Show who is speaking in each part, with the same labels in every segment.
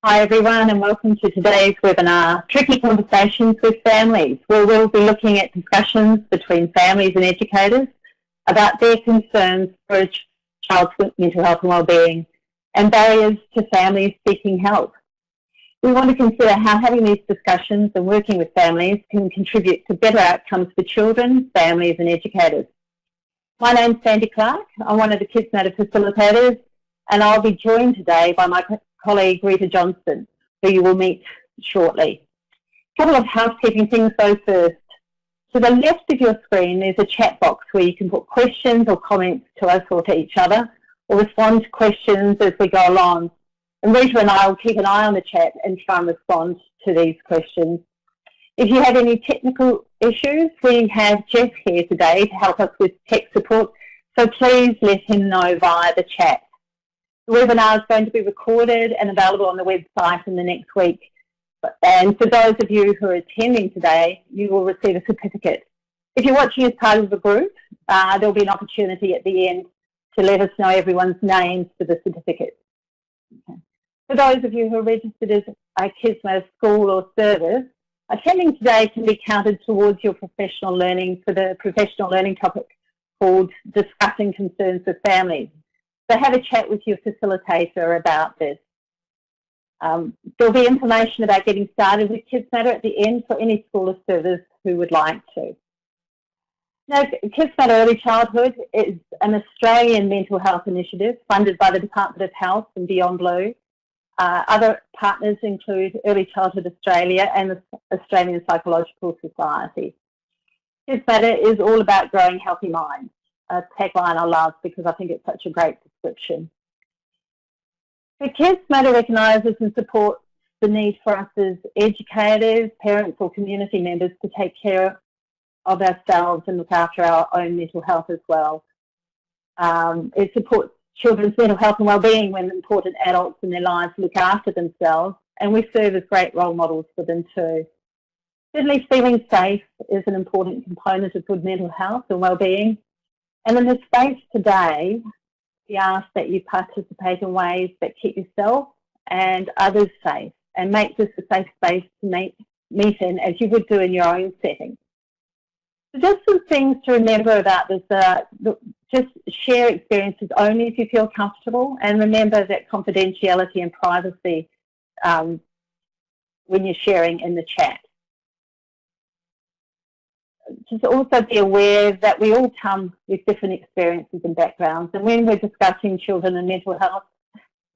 Speaker 1: Hi everyone and welcome to today's webinar, Tricky Conversations with Families, where we'll be looking at discussions between families and educators about their concerns for a child's mental health and wellbeing and barriers to families seeking help. We want to consider how having these discussions and working with families can contribute to better outcomes for children, families and educators. My name's Sandy Clark. I'm one of the Kids Matter facilitators and I'll be joined today by my colleague Rita Johnston, who you will meet shortly. A couple of housekeeping things though first. To the left of your screen there's a chat box where you can put questions or comments to us or to each other, or respond to questions as we go along. And Rita and I will keep an eye on the chat and try and respond to these questions. If you have any technical issues, we have Jeff here today to help us with tech support, so please let him know via the chat. The webinar is going to be recorded and available on the website in the next week. And for those of you who are attending today, you will receive a certificate. If you're watching as part of a group, there'll be an opportunity at the end to let us know everyone's names for the certificate. Okay. For those of you who are registered as a Kids Matter school or service, attending today can be counted towards your professional learning for the professional learning topic called Discussing Concerns with Families. So have a chat with your facilitator about this. There'll be information about getting started with Kids Matter at the end for any school or service who would like to. Now, Kids Matter Early Childhood is an Australian mental health initiative funded by the Department of Health and Beyond Blue. Other partners include Early Childhood Australia and the Australian Psychological Society. Kids Matter is all about growing healthy minds. A tagline I love because I think it's such a great description. The Kids Matter recognises and supports the need for us as educators, parents or community members to take care of ourselves and look after our own mental health as well. It supports children's mental health and wellbeing when important adults in their lives look after themselves, and we serve as great role models for them too. Certainly feeling safe is an important component of good mental health and wellbeing. And in this space today, we ask that you participate in ways that keep yourself and others safe and make this a safe space to meet in as you would do in your own setting. So just some things to remember about this, just share experiences only if you feel comfortable, and remember that confidentiality and privacy when you're sharing in the chat. Just also be aware that we all come with different experiences and backgrounds, and when we're discussing children and mental health,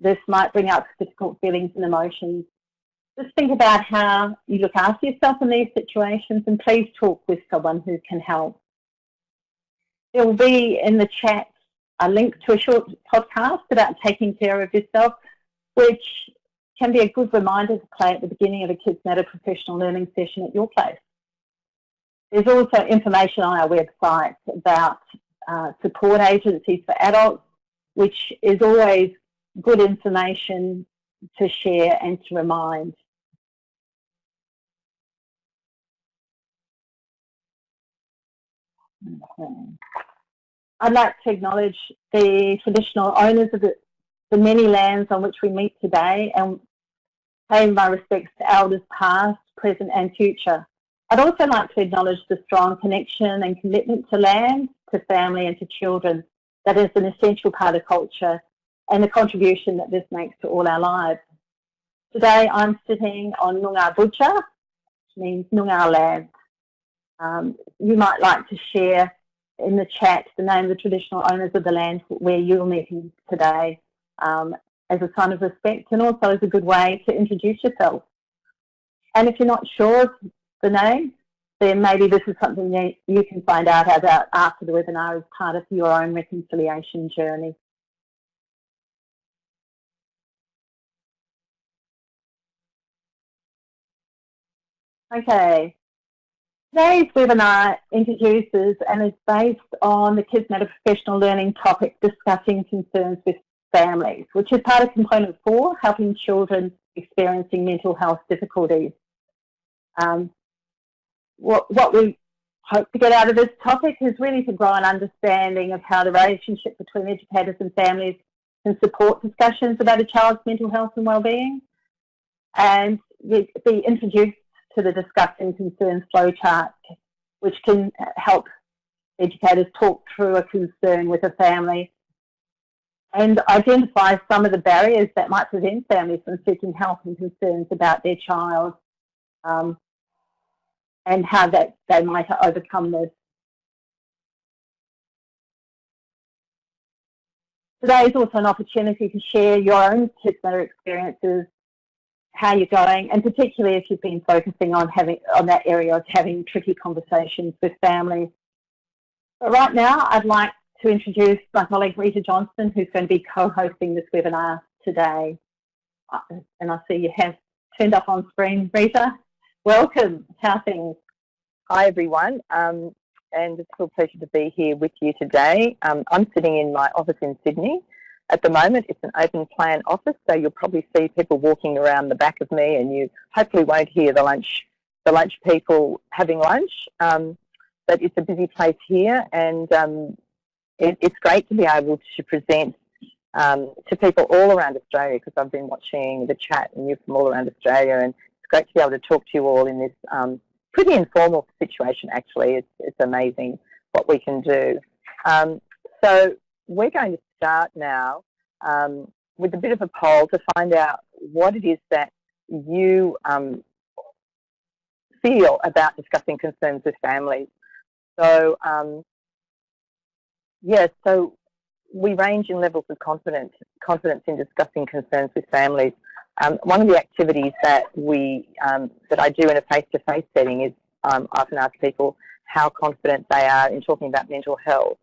Speaker 1: this might bring up difficult feelings and emotions. Just think about how you look after yourself in these situations, and please talk with someone who can help. There will be in the chat a link to a short podcast about taking care of yourself, which can be a good reminder to play at the beginning of a Kids Matter professional learning session at your place. There's also information on our website about support agencies for adults, which is always good information to share and to remind. I'd like to acknowledge the traditional owners of the many lands on which we meet today and pay my respects to elders past, present and future. I'd also like to acknowledge the strong connection and commitment to land, to family and to children that is an essential part of culture and the contribution that this makes to all our lives. Today I'm sitting on Noongar Butcher, which means Noongar land. You might like to share in the chat the name of the traditional owners of the land where you're meeting today as a sign of respect, and also as a good way to introduce yourself. And if you're not sure of the name, then maybe this is something that you can find out about after the webinar as part of your own reconciliation journey. Okay, today's webinar introduces and is based on the Kids Matter professional learning topic, Discussing Concerns with Families, which is part of component 4, helping children experiencing mental health difficulties. What we hope to get out of this topic is really to grow an understanding of how the relationship between educators and families can support discussions about a child's mental health and wellbeing, and be introduced to the discussing concerns flowchart, which can help educators talk through a concern with a family and identify some of the barriers that might prevent families from seeking help and concerns about their child, and how they might overcome this. Today is also an opportunity to share your own kids' matter experiences, how you're going, and particularly if you've been focusing on that area of having tricky conversations with families. But right now, I'd like to introduce my colleague Rita Johnston, who's going to be co-hosting this webinar today. And I see you have turned up on screen, Rita. Welcome. How are things?
Speaker 2: Hi, everyone. And it's a real pleasure to be here with you today. I'm sitting in my office in Sydney. At the moment, it's an open plan office, so you'll probably see people walking around the back of me, and you hopefully won't hear the lunch people having lunch. But it's a busy place here, and it's great to be able to present to people all around Australia, because I've been watching the chat and you're from all around Australia, and it's great to be able to talk to you all in this pretty informal situation, actually. It's amazing what we can do. So we're going to start now with a bit of a poll to find out what it is that you feel about discussing concerns with families. So, so we range in levels of confidence in discussing concerns with families. One of the activities that I do in a face-to-face setting is I often ask people how confident they are in talking about mental health,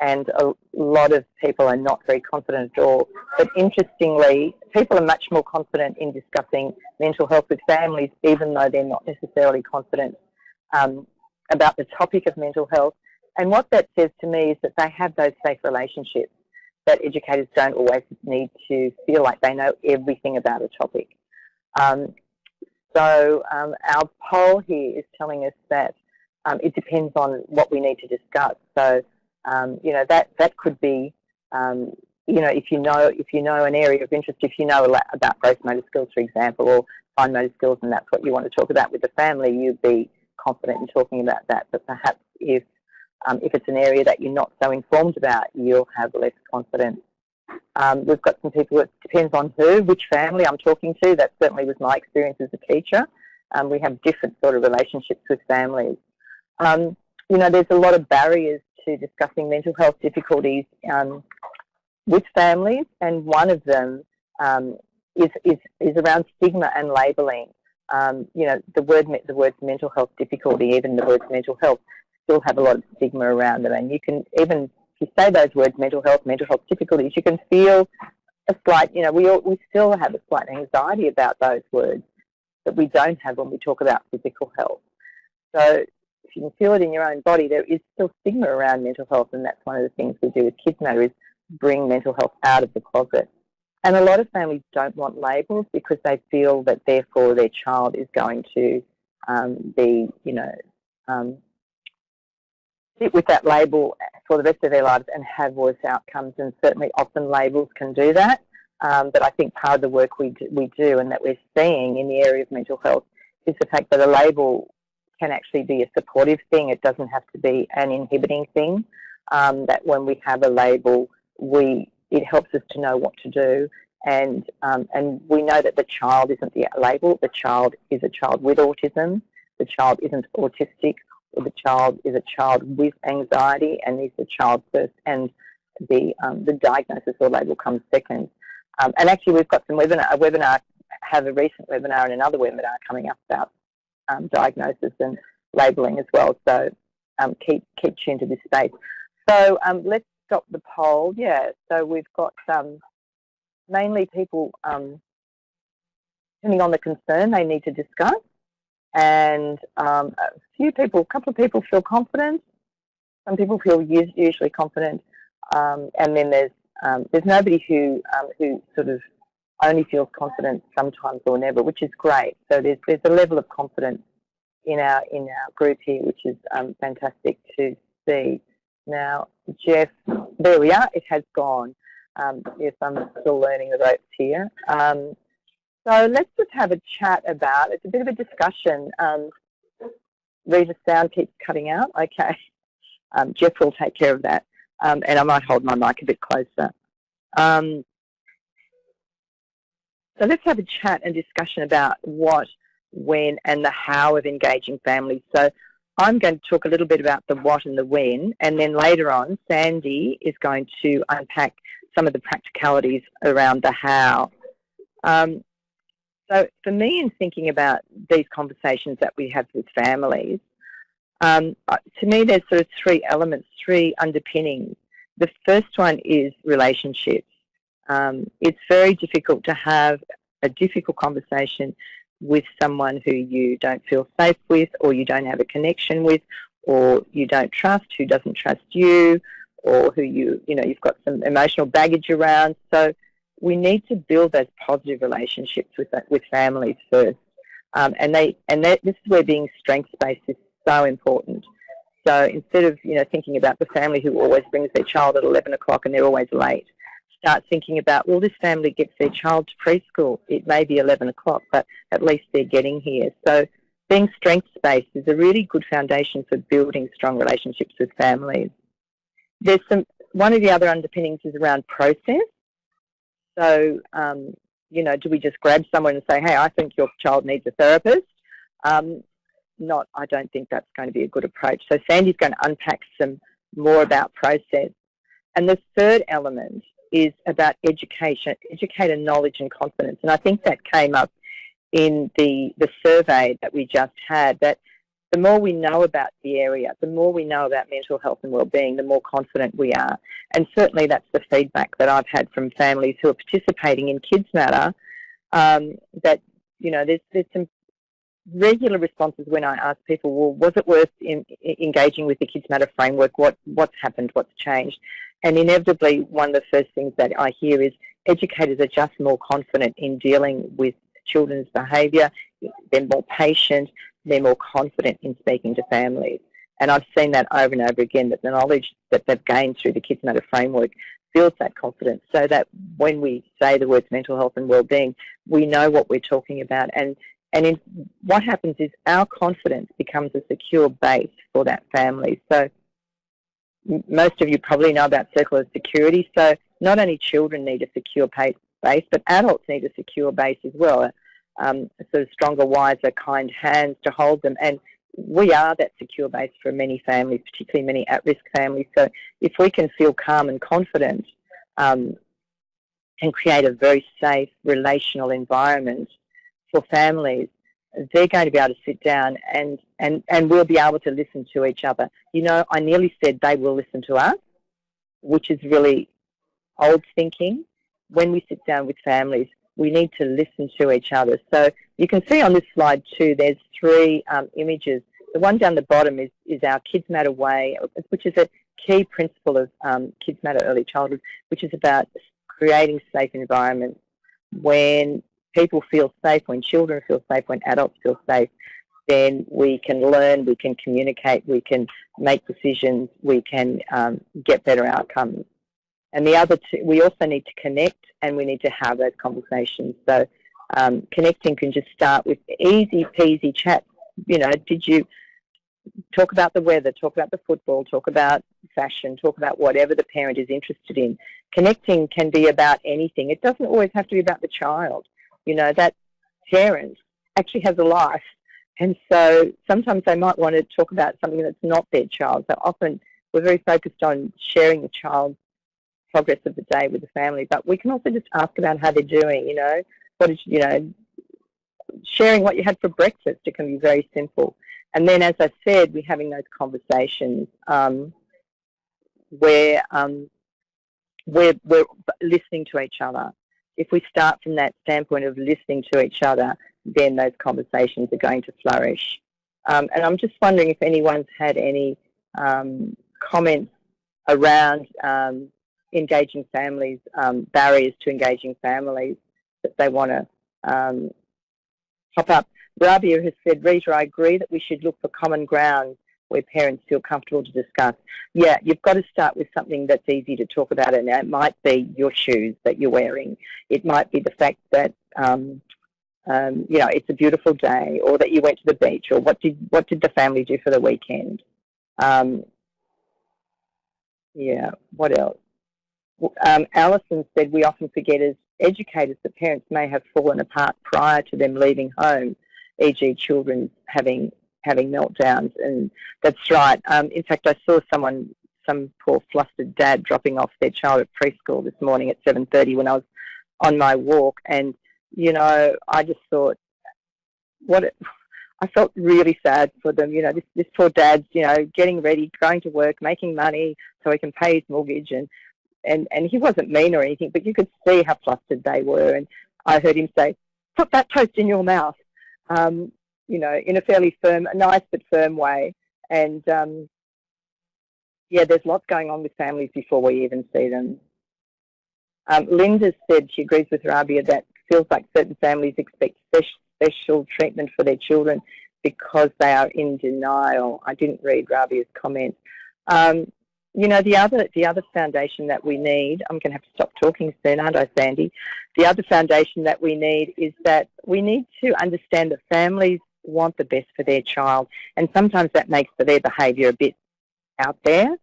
Speaker 2: and a lot of people are not very confident at all. But interestingly, people are much more confident in discussing mental health with families, even though they're not necessarily confident about the topic of mental health. And what that says to me is that they have those safe relationships, that educators don't always need to feel like they know everything about a topic. So our poll here is telling us that it depends on what we need to discuss. So that could be if you know an area of interest, if you know about gross motor skills, for example, or fine motor skills, and that's what you want to talk about with the family, you'd be confident in talking about that. But perhaps if it's an area that you're not so informed about, you'll have less confidence. We've got some people, it depends on which family I'm talking to. That certainly was my experience as a teacher. We have different sort of relationships with families. There's a lot of barriers to discussing mental health difficulties with families, and one of them is around stigma and labelling. The words mental health difficulty, even the words mental health, still have a lot of stigma around them, and you can, even if you say those words, mental health difficulties, you can feel a slight, we still have a slight anxiety about those words that we don't have when we talk about physical health. So if you can feel it in your own body, there is still stigma around mental health, and that's one of the things we do with Kids Matter, is bring mental health out of the closet. And a lot of families don't want labels because they feel that therefore their child is going to be, sit with that label for the rest of their lives and have worse outcomes, and certainly often labels can do that. But I think part of the work we do and that we're seeing in the area of mental health is the fact that a label can actually be a supportive thing. It doesn't have to be an inhibiting thing. That when we have a label, it helps us to know what to do, and we know that the child isn't the label. The child is a child with autism. The child isn't autistic. Or the child is a child with anxiety, and is the child first, and the diagnosis or label comes second. And actually, we've got a recent webinar and another webinar coming up about diagnosis and labelling as well. So keep tuned to this space. So let's stop the poll. Yeah. So we've got mainly people depending on the concern they need to discuss. And a couple of people feel confident. Some people feel usually confident, and then there's nobody who sort of only feels confident sometimes or never, which is great. So there's a level of confidence in our group here, which is fantastic to see. Now, Jeff, there we are. It has gone. Yes, I'm still learning the ropes here. So let's just have a chat about, it's a bit of a discussion. Rita's sound keeps cutting out. Okay. Jeff will take care of that. And I might hold my mic a bit closer. So let's have a chat and discussion about what, when, and the how of engaging families. So I'm going to talk a little bit about the what and the when, and then later on, Sandy is going to unpack some of the practicalities around the how. So for me, in thinking about these conversations that we have with families, to me there's sort of three elements, three underpinnings. The first one is relationships. It's very difficult to have a difficult conversation with someone who you don't feel safe with, or you don't have a connection with, or you don't trust, who doesn't trust you, or who you've got some emotional baggage around. So we need to build those positive relationships with families first. This is where being strengths-based is so important. So instead of thinking about the family who always brings their child at 11 o'clock and they're always late, start thinking about, well, this family gets their child to preschool. It may be 11 o'clock, but at least they're getting here. So being strengths-based is a really good foundation for building strong relationships with families. One of the other underpinnings is around process. So, do we just grab someone and say, hey, I think your child needs a therapist? I don't think that's going to be a good approach. So Sandy's going to unpack some more about process. And the third element is about education, educator knowledge and confidence. And I think that came up in the survey that we just had, that the more we know about the area, the more we know about mental health and wellbeing, the more confident we are. And certainly that's the feedback that I've had from families who are participating in Kids Matter, that, there's some regular responses when I ask people, well, was it worth engaging with the Kids Matter framework? What's happened? What's changed? And inevitably, one of the first things that I hear is educators are just more confident in dealing with children's behaviour. They're more patient. They're more confident in speaking to families. And I've seen that over and over again, that the knowledge that they've gained through the Kids Matter framework builds that confidence, so that when we say the words mental health and wellbeing, we know what we're talking about. And what happens is our confidence becomes a secure base for that family. So most of you probably know about circle of security. So not only children need a secure base, but adults need a secure base as well. Sort of stronger, wiser, kind hands to hold them. And we are that secure base for many families, particularly many at-risk families. So if we can feel calm and confident and create a very safe relational environment for families, they're going to be able to sit down and we'll be able to listen to each other. I nearly said they will listen to us, which is really old thinking. When we sit down with families, we need to listen to each other. So you can see on this slide too, there's three images. The one down the bottom is our Kids Matter Way, which is a key principle of Kids Matter Early Childhood, which is about creating safe environments. When people feel safe, when children feel safe, when adults feel safe, then we can learn, we can communicate, we can make decisions, we can get better outcomes. And the other two, we also need to connect, and we need to have those conversations. So connecting can just start with easy peasy chat. Did you talk about the weather, talk about the football, talk about fashion, talk about whatever the parent is interested in. Connecting can be about anything. It doesn't always have to be about the child. That parent actually has a life. And so sometimes they might want to talk about something that's not their child. So often we're very focused on sharing the child's progress of the day with the family, but we can also just ask about how they're doing, sharing what you had for breakfast. It can be very simple. And then, as I said, we're having those conversations where we're listening to each other. If we start from that standpoint of listening to each other, then those conversations are going to flourish. And I'm just wondering if anyone's had any comments around engaging families, barriers to engaging families that they want to pop up. Rabia has said, Rita, I agree that we should look for common ground where parents feel comfortable to discuss. Yeah, you've got to start with something that's easy to talk about, and it might be your shoes that you're wearing. It might be the fact that you know, it's a beautiful day, or that you went to the beach, or what did the family do for the weekend? Yeah, what else? Alison said, we often forget as educators that parents may have fallen apart prior to them leaving home, e.g. children having meltdowns, and that's right. In fact, I saw some poor flustered dad dropping off their child at preschool this morning at 7:30 when I was on my walk, and, you know, I just thought, I felt really sad for them. You know, this poor dad's, you know, getting ready, going to work, making money so he can pay his mortgage, and he wasn't mean or anything, but you could see how flustered they were. And I heard him say, "Put that toast in your mouth," you know, in a fairly firm, nice but firm way. And yeah, there's lots going on with families before we even see them. Linda said she agrees with Rabia that feels like certain families expect special treatment for their children because they are in denial. I didn't read Rabia's comment. You know, the other foundation that we need, I'm going to have to stop talking soon, aren't I, Sandy? The other foundation that we need is that we need to understand that families want the best for their child, and sometimes that makes their behaviour a bit out there.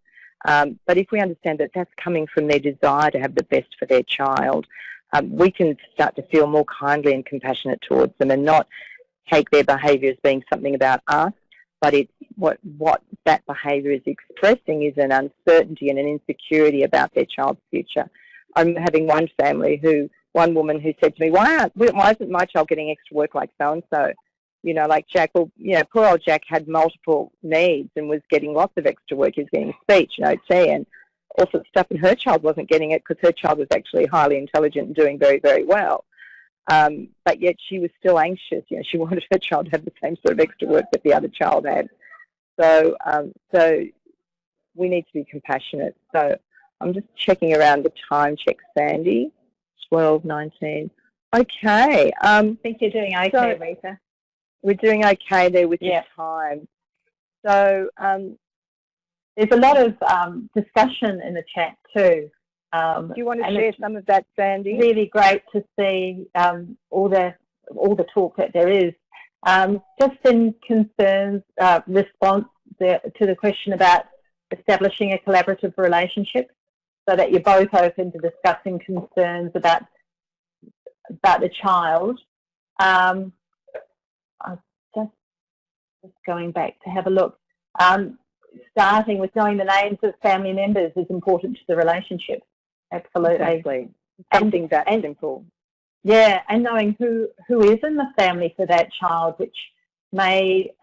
Speaker 2: But if we understand that that's coming from their desire to have the best for their child, we can start to feel more kindly and compassionate towards them, and not take their behaviour as being something about us, but it's what that behaviour is expressing is an uncertainty and an insecurity about their child's future. I'm having one woman who said to me, why isn't my child getting extra work like so-and-so? You know, like Jack, well, you know, poor old Jack had multiple needs and was getting lots of extra work. He was getting speech and OT and all sorts of stuff, and her child wasn't getting it because her child was actually highly intelligent and doing very, very well. But yet she was still anxious. You know, she wanted her child to have the same sort of extra work that the other child had. So we need to be compassionate. So I'm just checking around the time check, Sandy. 12:19. Okay.
Speaker 1: I think you're doing okay, Rita.
Speaker 2: We're doing okay there with your time. So
Speaker 1: there's a lot of discussion in the chat too.
Speaker 2: Do you want to share some of that, Sandy?
Speaker 1: Really great to see all the talk that there is. Just in concerns, response to the question about establishing a collaborative relationship, so that you're both open to discussing concerns about the child. I'm just going back to have a look. Starting with knowing the names of family members is important to the relationship. Absolutely.
Speaker 2: Exactly. Something that simple.
Speaker 1: Yeah, and knowing who is in the family for that child, which may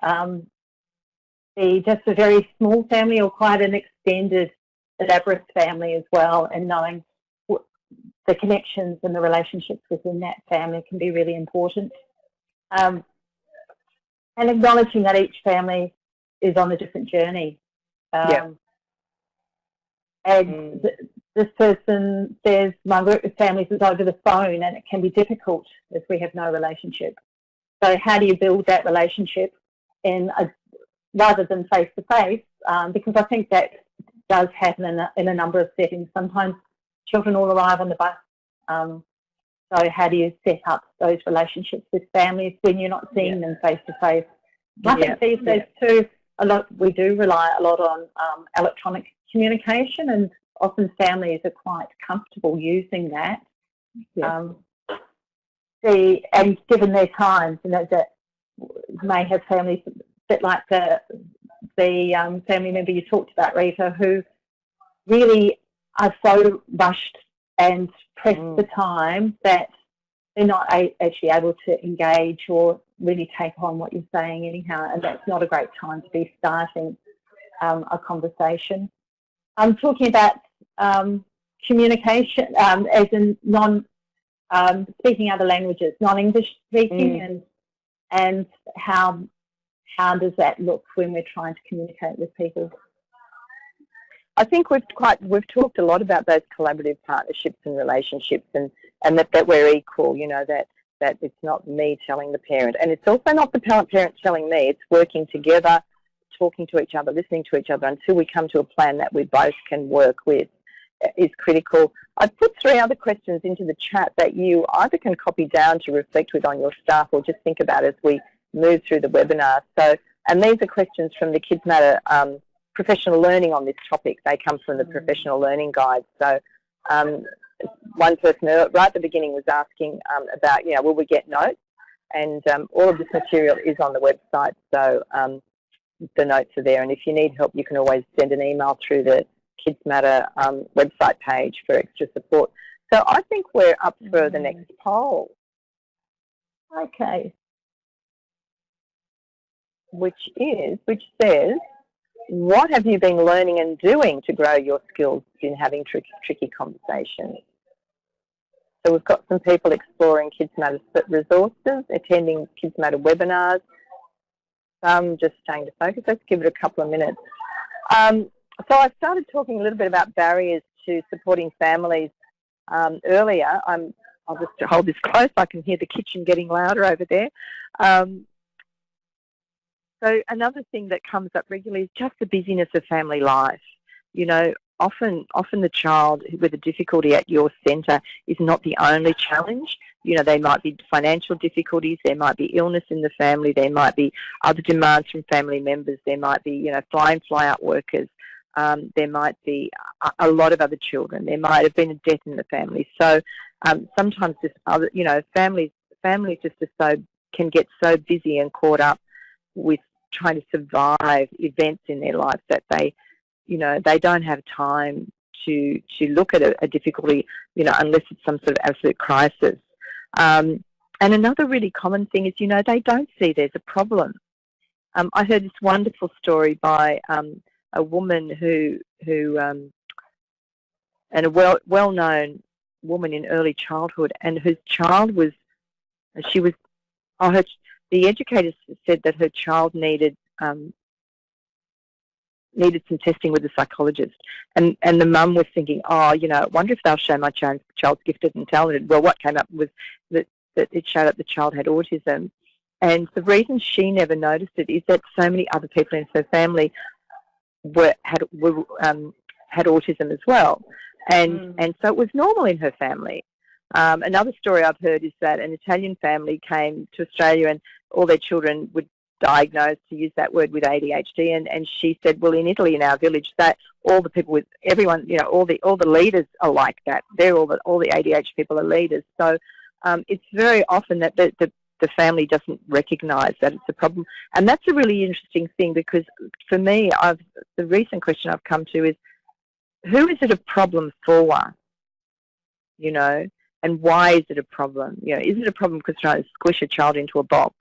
Speaker 1: be just a very small family or quite an extended, elaborate family as well, and knowing the connections and the relationships within that family can be really important. And acknowledging that each family is on a different journey. And this person says, my work with families is over the phone and it can be difficult if we have no relationship. So how do you build that relationship rather than face-to-face? Because I think that does happen in a number of settings. Sometimes children all arrive on the bus. So how do you set up those relationships with families when you're not seeing them face-to-face? I think these days too, we do rely a lot on electronic communication, and often families are quite comfortable using that. And given their times, you know, that may have families a bit like the family member you talked about, Rita, who really are so rushed and pressed for time that they're not actually able to engage or really take on what you're saying anyhow, and that's not a great time to be starting a conversation. I'm talking about communication as in speaking other languages, non-English speaking, and how does that look when we're trying to communicate with people?
Speaker 2: I think we've talked a lot about those collaborative partnerships and relationships, and that we're equal. You know, that it's not me telling the parent, and it's also not the parent telling me. It's working together, talking to each other, listening to each other until we come to a plan that we both can work with. is critical. I've put 3 other questions into the chat that you either can copy down to reflect with on your staff or just think about as we move through the webinar. So, and these are questions from the Kids Matter professional learning on this topic. They come from the professional learning guide. So one person right at the beginning was asking about, will we get notes? And all of this material is on the website, so the notes are there. And if you need help, you can always send an email through the Kids Matter website page for extra support. So I think we're up for the next poll.
Speaker 1: Okay.
Speaker 2: Which says, what have you been learning and doing to grow your skills in having tricky conversations? So we've got some people exploring Kids Matter resources, attending Kids Matter webinars, some just staying to focus. Let's give it a couple of minutes. So I started talking a little bit about barriers to supporting families earlier. I'll just hold this close. I can hear the kitchen getting louder over there. So another thing that comes up regularly is just the busyness of family life. Often the child with a difficulty at your centre is not the only challenge. There might be financial difficulties, there might be illness in the family, there might be other demands from family members, there might be, fly in, fly out workers, there might be a lot of other children, there might have been a death in the family. So sometimes just other, families just can get so busy and caught up with trying to survive events in their lives that they don't have time to look at a difficulty, unless it's some sort of absolute crisis. And another really common thing is, they don't see there's a problem. I heard this wonderful story by a woman who and a well-known woman in early childhood, and whose child was, the educators said that her child needed some testing with a psychologist, and the mum was thinking, I wonder if they'll show my child's gifted and talented. Well, what came up was that it showed up the child had autism, and the reason she never noticed it is that so many other people in her family had autism as well, and so it was normal in her family. Another story I've heard is that an Italian family came to Australia and all their children were diagnosed, to use that word, with ADHD, and she said, well, in Italy, in our village, that all the people with everyone, all the leaders are like that. They're all the ADHD people are leaders. So it's very often that the family doesn't recognise that it's a problem, and that's a really interesting thing, because for me, the recent question I've come to is, who is it a problem for? And why is it a problem? Is it a problem because trying to squish a child into a box?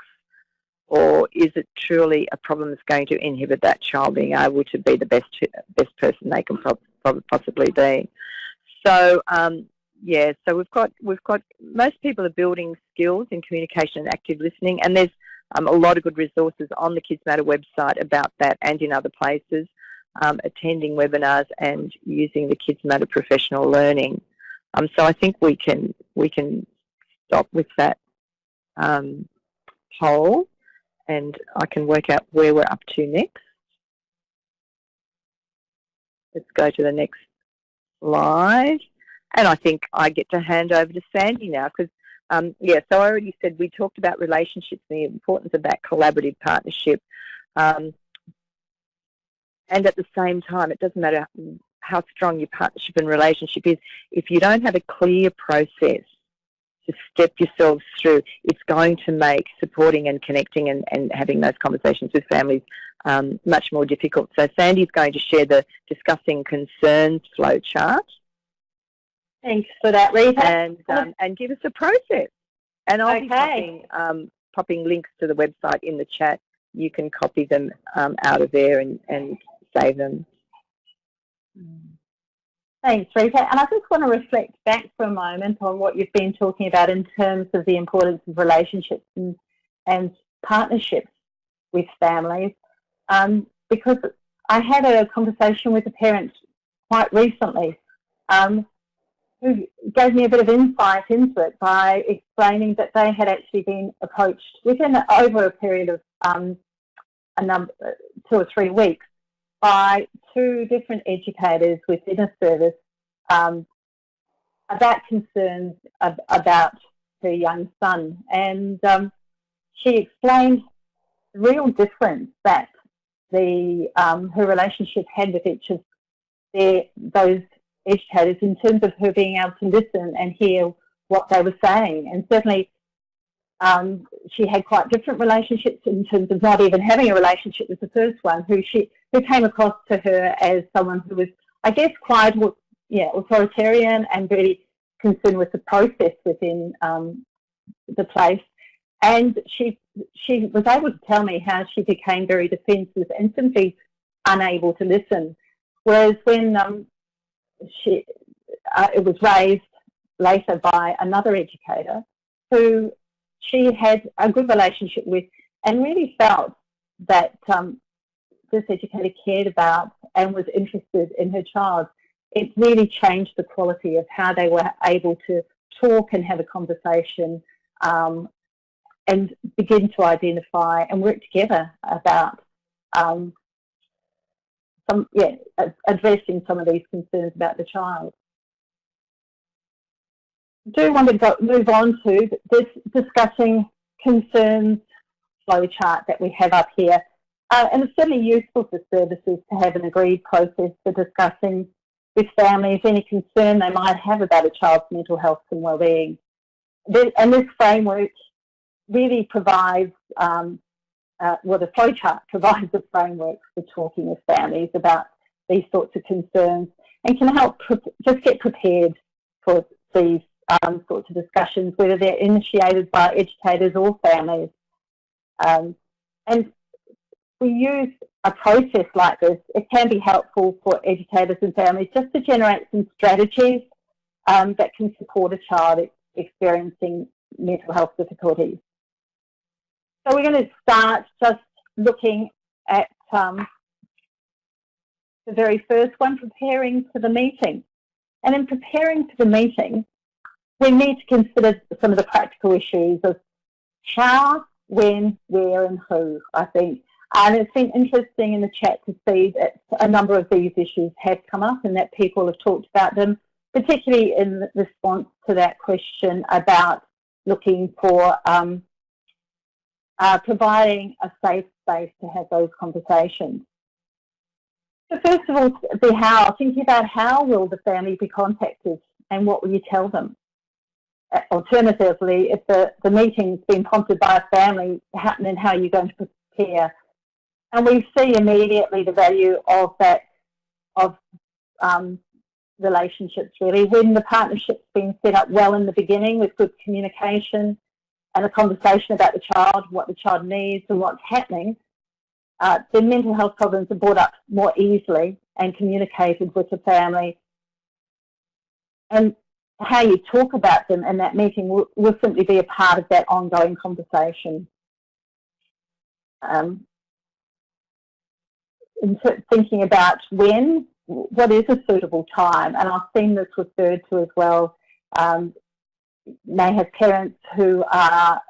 Speaker 2: Or is it truly a problem that's going to inhibit that child being able to be the best person they can possibly be? So, so we've got most people are building skills in communication and active listening, and there's a lot of good resources on the Kids Matter website about that and in other places, attending webinars and using the Kids Matter professional learning. So I think we can stop with that poll, and I can work out where we're up to next. Let's go to the next slide. And I think I get to hand over to Sandy now, because, so I already said we talked about relationships and the importance of that collaborative partnership. And at the same time, it doesn't matter how strong your partnership and relationship is, if you don't have a clear process to step yourselves through, it's going to make supporting and connecting and having those conversations with families much more difficult. So Sandy's going to share the discussing concerns flowchart.
Speaker 1: Thanks for that, Rita.
Speaker 2: And give us a process. And I'll be popping links to the website in the chat. You can copy them out of there and save them.
Speaker 1: Thanks, Rita. And I just want to reflect back for a moment on what you've been talking about in terms of the importance of relationships and partnerships with families, because I had a conversation with a parent quite recently who gave me a bit of insight into it by explaining that they had actually been approached over a period of 2 or 3 weeks by 2 different educators within a service about concerns about her young son, and she explained the real difference that her relationship had with each of those educators in terms of her being able to listen and hear what they were saying. And certainly she had quite different relationships in terms of not even having a relationship with the first one, who came across to her as someone who was, I guess, quite authoritarian and very concerned with the process within the place. And she was able to tell me how she became very defensive and simply unable to listen. Whereas when it was raised later by another educator who she had a good relationship with and really felt that this educator cared about and was interested in her child, it really changed the quality of how they were able to talk and have a conversation and begin to identify and work together about addressing some of these concerns about the child. I do want to move on to this discussing concerns flowchart that we have up here. And it's certainly useful for services to have an agreed process for discussing with families any concern they might have about a child's mental health and wellbeing. And this framework really provides, the flowchart provides a framework for talking with families about these sorts of concerns and can help just get prepared for these sorts of discussions, whether they're initiated by educators or families. And we use a process like this. It can be helpful for educators and families just to generate some strategies that can support a child experiencing mental health difficulties. So we're going to start just looking at the very first one, preparing for the meeting. And in preparing for the meeting, we need to consider some of the practical issues of how, when, where and who, I think. And it's been interesting in the chat to see that a number of these issues have come up and that people have talked about them, particularly in response to that question about looking for providing a safe space to have those conversations. So first of all, thinking about how will the family be contacted and what will you tell them? Alternatively, if the meeting's been prompted by a family, how are you going to prepare? And we see immediately the value of that, relationships really. When the partnership's been set up well in the beginning with good communication and a conversation about the child, what the child needs and what's happening, then mental health problems are brought up more easily and communicated with the family. And how you talk about them in that meeting will simply be a part of that ongoing conversation. In thinking about what is a suitable time, and I've seen this referred to as well, may have parents who are,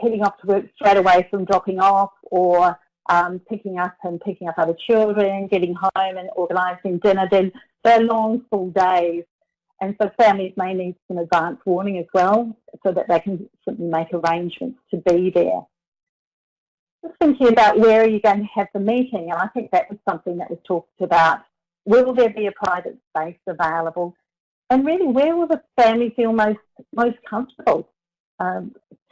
Speaker 1: heading off to work straight away from dropping off or picking up other children, getting home and organising dinner. Then they're long, full days. And so families may need some advance warning as well so that they can simply make arrangements to be there. Just thinking about where are you going to have the meeting, and I think that was something that was talked about. Will there be a private space available? And really, where will the family feel most comfortable?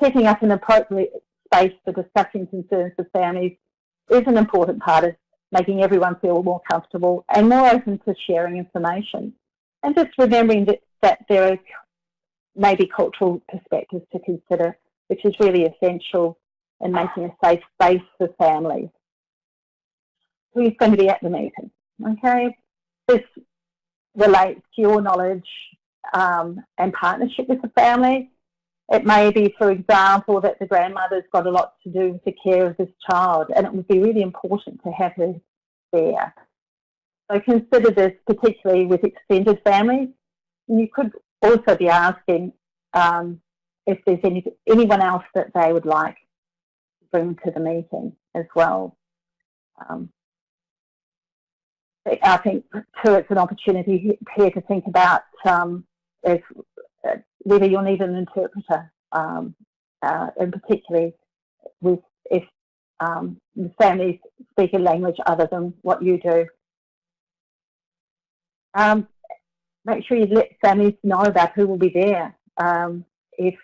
Speaker 1: Setting up an appropriate space for discussing concerns with families is an important part of making everyone feel more comfortable and more open to sharing information. And just remembering that there are maybe cultural perspectives to consider, which is really essential in making a safe space for families. Who's going to be at the meeting? Okay, this relates to your knowledge and partnership with the family. It may be, for example, that the grandmother's got a lot to do with the care of this child, and it would be really important to have her there. So consider this particularly with extended families. You could also be asking if there's anyone else that they would like to bring to the meeting as well. I think, too, it's an opportunity here to think about if, whether you'll need an interpreter, and particularly if the families speak a language other than what you do. Make sure you let families know about who will be there. If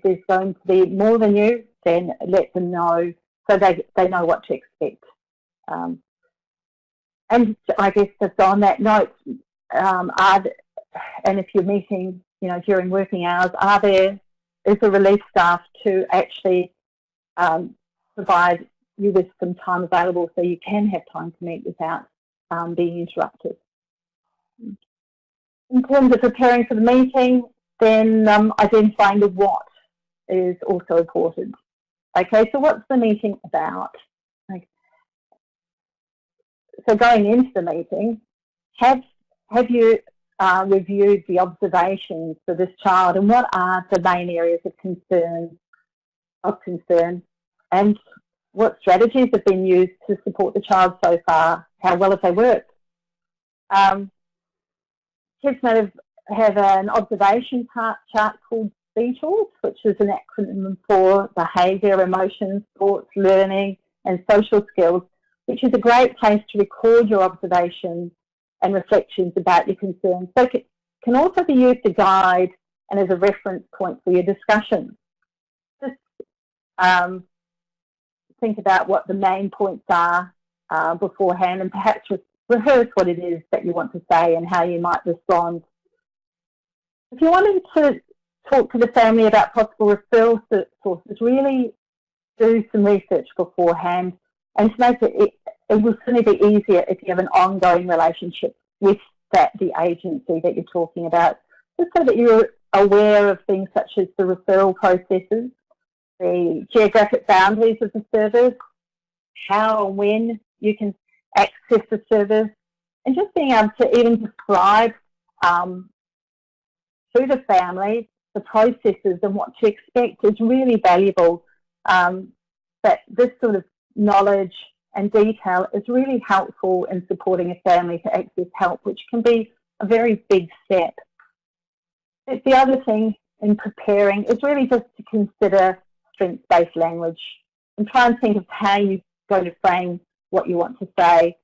Speaker 1: there's going to be more than you, then let them know so they know what to expect. And I guess just on that note, and if you're meeting, during working hours, is the relief staff to actually provide you with some time available so you can have time to meet without being interrupted. In terms of preparing for the meeting, then identifying the what is also important. Okay, so what's the meeting about? Okay. So going into the meeting, have you reviewed the observations for this child, and what are the main areas of concern, and what strategies have been used to support the child so far? How well have they worked? Kids might have an observation chart called BETLES, which is an acronym for behaviour, emotions, thoughts, learning and social skills, which is a great place to record your observations and reflections about your concerns. So it can also be used to guide and as a reference point for your discussion. Just think about what the main points are beforehand, and perhaps rehearse what it is that you want to say and how you might respond. If you wanted to talk to the family about possible referral sources, really do some research beforehand, and to make it will certainly be easier if you have an ongoing relationship with the agency that you're talking about, just so that you're aware of things such as the referral processes, the geographic boundaries of the service, how and when you can access the service, and just being able to even describe to the family the processes and what to expect is really valuable. That this sort of knowledge and detail is really helpful in supporting a family to access help, which can be a very big step. The other thing in preparing is really just to consider strengths-based language and try and think of how you're going to frame what you want to say.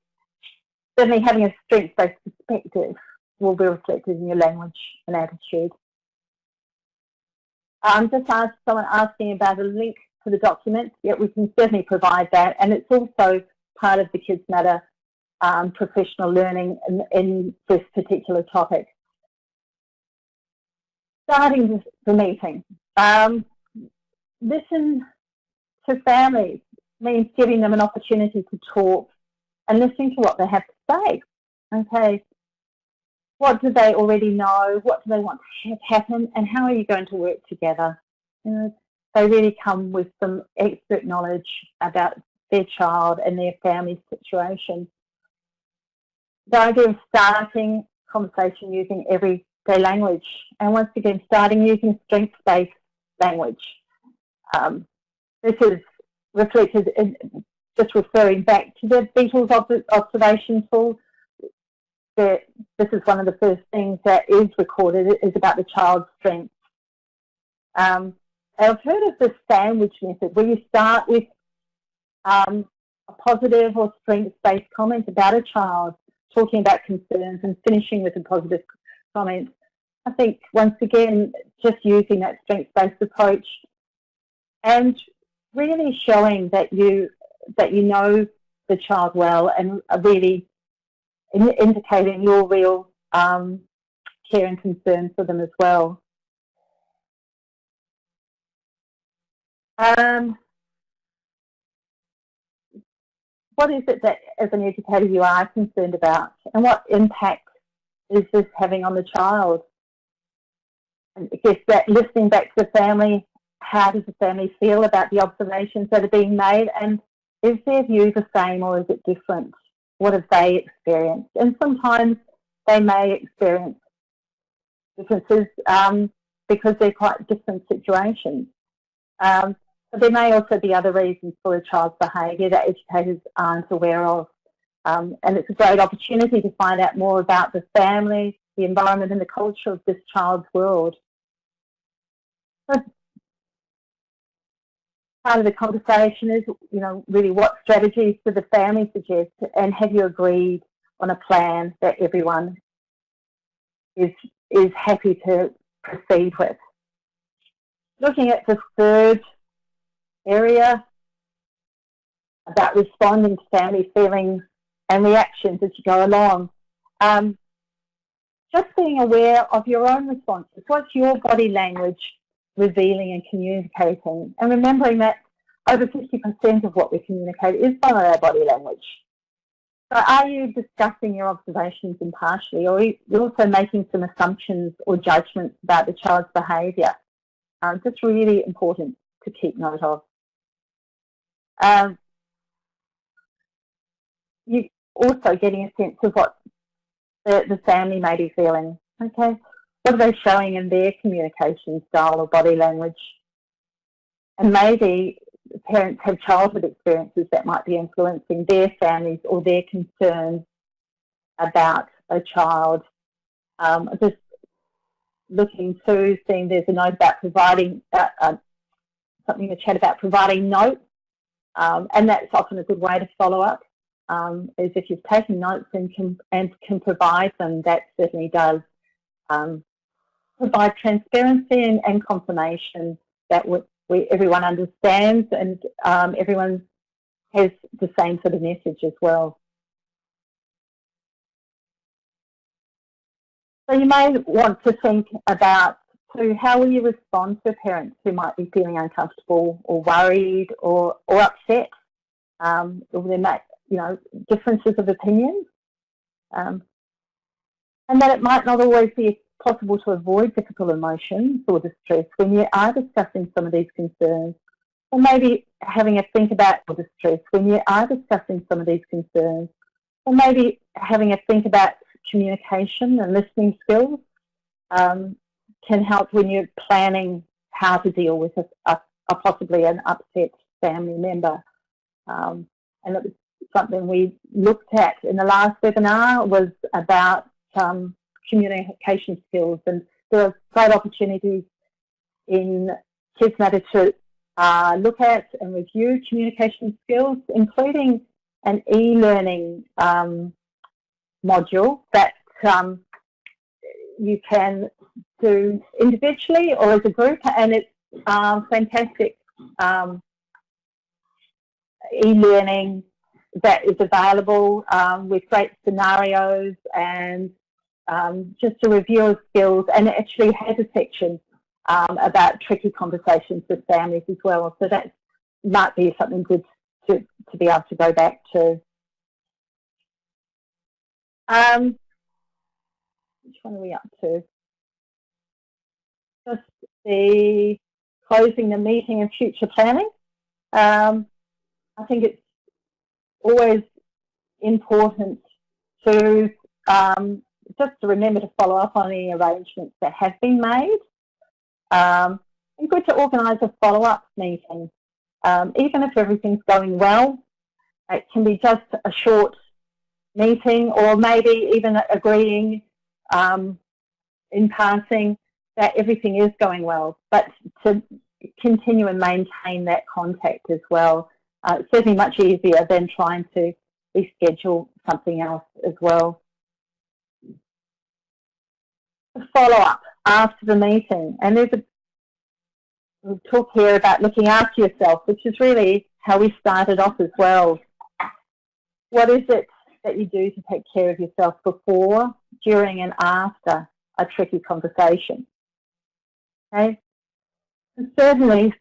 Speaker 1: Certainly having a strengths-based perspective will be reflected in your language and attitude. Just someone asking about a link to the document. Yeah, we can certainly provide that, and it's also part of the Kids Matter professional learning in this particular topic. Starting the meeting. Listen to families means giving them an opportunity to talk and listening to what they have to say. Okay, what do they already know? What do they want to have happen? And how are you going to work together? They really come with some expert knowledge about their child and their family situation. The idea of starting conversation using everyday language, and once again, starting using strengths-based language. This is reflected in just referring back to the BETLES observation tool. This is one of the first things that is recorded, is about the child's strengths. I've heard of the sandwich method, where you start with a positive or strengths-based comment about a child, talking about concerns, and finishing with a positive comment. I think, once again, just using that strengths-based approach and really showing that you know the child well, and are really indicating your real care and concern for them as well. What is it that, as an educator, you are concerned about, and what impact is this having on the child? And I guess that listening back to the family, how does the family feel about the observations that are being made, and is their view the same or is it different? What have they experienced? And sometimes they may experience differences because they're quite different situations. But there may also be other reasons for a child's behaviour that educators aren't aware of. And it's a great opportunity to find out more about the family, the environment and the culture of this child's world. So part of the conversation is, really what strategies do the family suggest, and have you agreed on a plan that everyone is happy to proceed with? Looking at the third area about responding to family feelings and reactions as you go along. Just being aware of your own responses. What's your body language revealing and communicating? And remembering that over 50% of what we communicate is by our body language. So are you discussing your observations impartially, or are you also making some assumptions or judgments about the child's behaviour? Just really important to keep note of. You also getting a sense of what the family may be feeling. Okay, what are they showing in their communication style or body language? And maybe parents have childhood experiences that might be influencing their families or their concerns about a child. Just looking through, seeing there's a note about providing something in the chat about providing notes, and that's often a good way to follow up. Is if you've taken notes and can provide them, that certainly does provide transparency and confirmation that everyone understands and everyone has the same sort of message as well. So you may want to think about how will you respond to parents who might be feeling uncomfortable or worried or upset, or there might differences of opinion, and that it might not always be possible to avoid difficult emotions or distress when you are discussing some of these concerns, or maybe having a think about distress when you are discussing some of these concerns, or maybe having a think about communication and listening skills can help when you're planning how to deal with a possibly an upset family member. And it was something we looked at in the last webinar was about communication skills, and there are great opportunities in Kids Matter to look at and review communication skills, including an e-learning module that you can do individually or as a group, and it's fantastic e-learning that is available with great scenarios and just a review of skills, and it actually has a section about tricky conversations with families as well. So that might be something good to be able to go back to. Which one are we up to? Just the closing the meeting and future planning. I think it's always important to just to remember to follow up on any arrangements that have been made. And good to organise a follow-up meeting. Even if everything's going well, it can be just a short meeting, or maybe even agreeing in passing that everything is going well, but to continue and maintain that contact as well. It's certainly much easier than trying to reschedule something else as well. Follow up after the meeting, and we'll talk here about looking after yourself, which is really how we started off as well. What is it that you do to take care of yourself before, during and after a tricky conversation? Okay, and certainly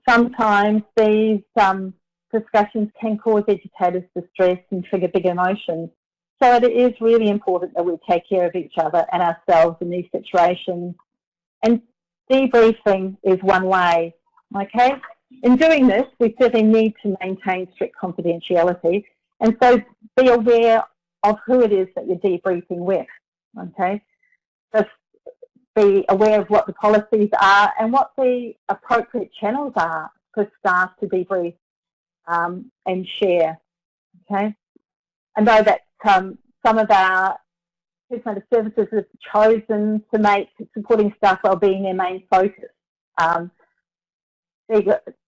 Speaker 1: sometimes these discussions can cause educators distress and trigger big emotions. So it is really important that we take care of each other and ourselves in these situations. And debriefing is one way, okay? In doing this, we certainly need to maintain strict confidentiality, and so be aware of who it is that you're debriefing with, okay? Just be aware of what the policies are and what the appropriate channels are for staff to debrief and share, okay? I know that some of our personal services have chosen to make supporting staff wellbeing their main focus.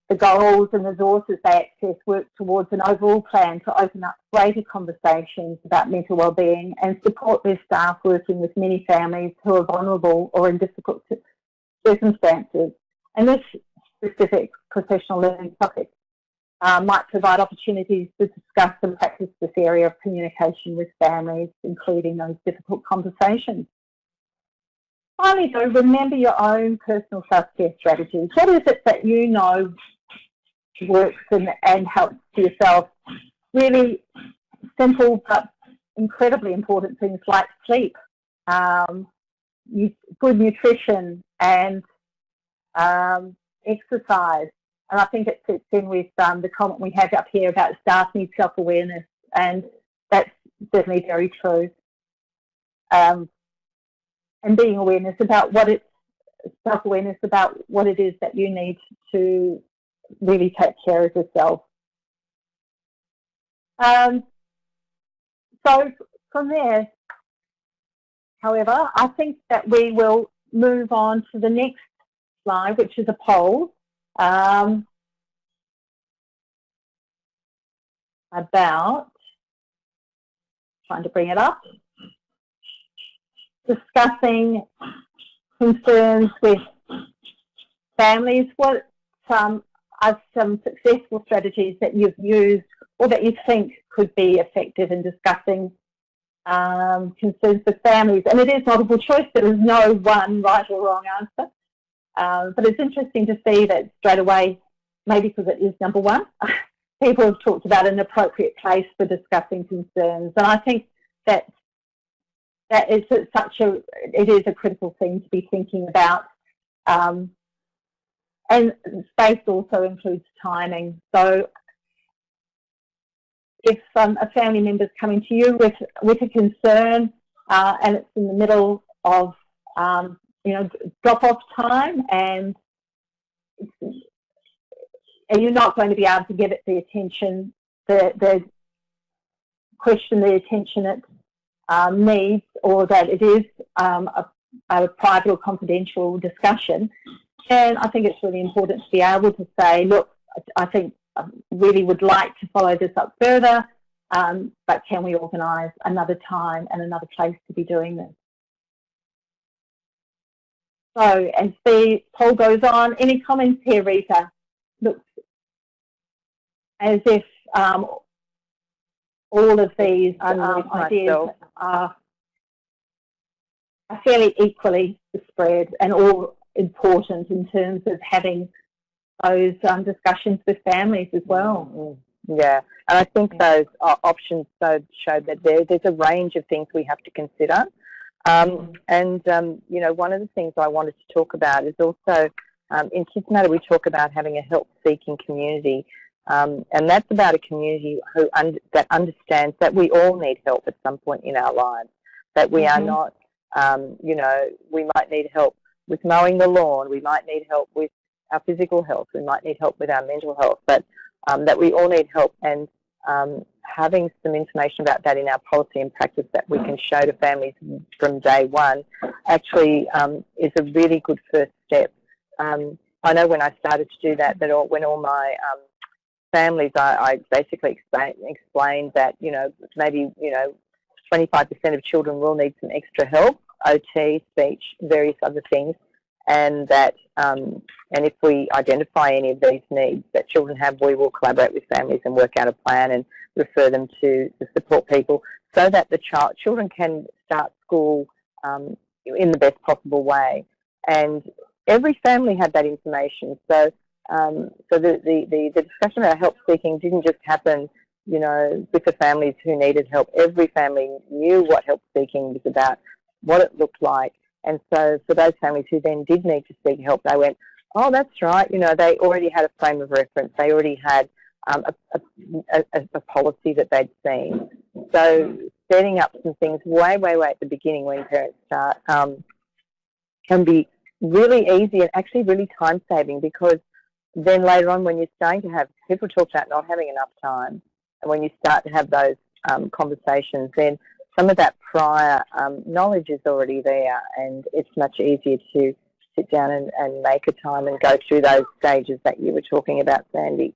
Speaker 1: The goals and resources they access work towards an overall plan to open up greater conversations about mental wellbeing and support their staff working with many families who are vulnerable or in difficult circumstances. And this specific professional learning topic might provide opportunities to discuss and practice this area of communication with families, including those difficult conversations. Finally, though, remember your own personal self-care strategies. What is it that you know works and helps to yourself? Really simple but incredibly important things like sleep, good nutrition, and exercise. And I think it fits in with the comment we have up here about staff need self-awareness, and that's certainly very true. And being awareness about self-awareness about what it is that you need to really take care of yourself. So from there, however, I think that we will move on to the next slide, which is a poll about, trying to bring it up, discussing concerns with families. What are some successful strategies that you've used or that you think could be effective in discussing concerns with families? And it is multiple choice. There is no one right or wrong answer. But it's interesting to see that straight away, maybe because it is number one, people have talked about an appropriate place for discussing concerns. And I think that it is a critical thing to be thinking about. And space also includes timing. So if a family member is coming to you with a concern and it's in the middle of drop-off time, and you're not going to be able to give it the attention, the question, the attention it needs, or that it is a private or confidential discussion, then I think it's really important to be able to say, look, I think I really would like to follow this up further, but can we organise another time and another place to be doing this? So as the poll goes on, any comments here, Rita? Looks as if all of these ideas are fairly equally spread and all important in terms of having those discussions with families as well.
Speaker 2: Yeah, and I think those options show that there's a range of things we have to consider. One of the things I wanted to talk about is also, in Kids Matter, we talk about having a help-seeking community, and that's about a community that understands that we all need help at some point in our lives, that we are not, we might need help with mowing the lawn, we might need help with our physical health, we might need help with our mental health, but that we all need help, and having some information about that in our policy and practice that we can show to families from day one actually is a really good first step. I know when I started to do that, when all my families, I basically explained that, maybe, 25% of children will need some extra help, OT, speech, various other things, and that and if we identify any of these needs that children have, we will collaborate with families and work out a plan and refer them to the support people so that the children can start school in the best possible way. And every family had that information. So the discussion about help seeking didn't just happen, with the families who needed help. Every family knew what help seeking was about, what it looked like. And so for those families who then did need to seek help, they went, oh, that's right, they already had a frame of reference. They already had a policy that they'd seen. So setting up some things way at the beginning when parents start can be really easy and actually really time-saving, because then later on when you're starting to have, people talk about not having enough time, and when you start to have those conversations, then some of that prior knowledge is already there, and it's much easier to sit down and make a time and go through those stages that you were talking about, Sandy.